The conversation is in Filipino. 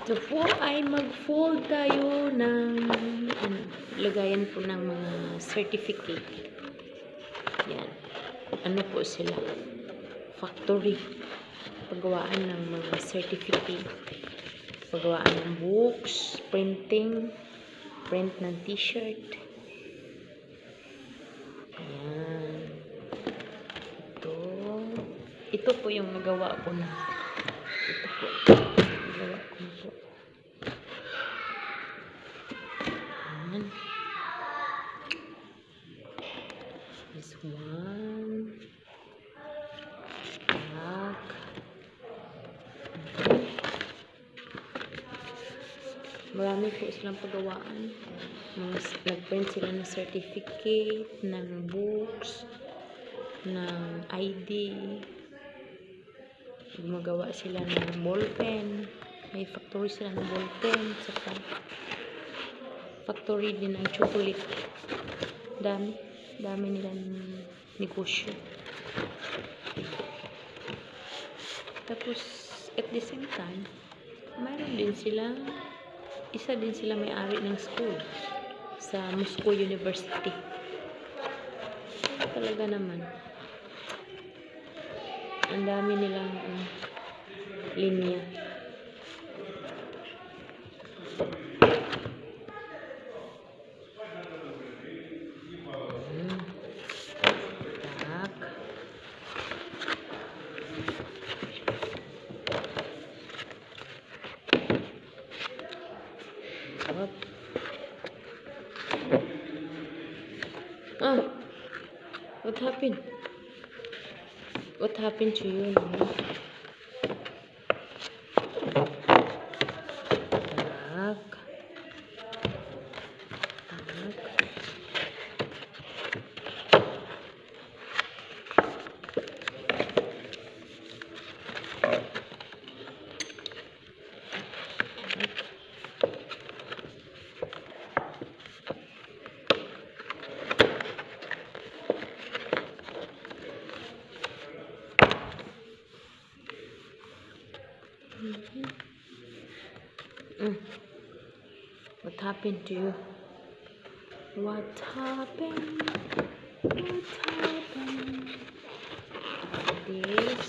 Ito po ay mag-fold tayo ng lagayan po ng mga certificate. Yan. Ano po sila? Factory. Paggawaan ng mga certificate. Paggawaan ng books, printing, print ng t-shirt. Ayan. Ito po yung nagawa ko na. Ito po. Nagawa ko na po. Ayan. This one. Back. Marami po silang paggawaan. Nag-print sila ng certificate, ng books, ng ID. Gumagawa sila ng ballpen. May factory sila ng ballpen. Saka factory din ng chocolate. Dami nilang negosyo. Tapos, at the same time, mayroon din sila, isa din sila may-ari ng school sa Moscow University. Talaga naman. Ang dami nilang linya. Tak. Up. Ah, what happened? What happened to you? Tak. What happened to you? What happened? What happened? This.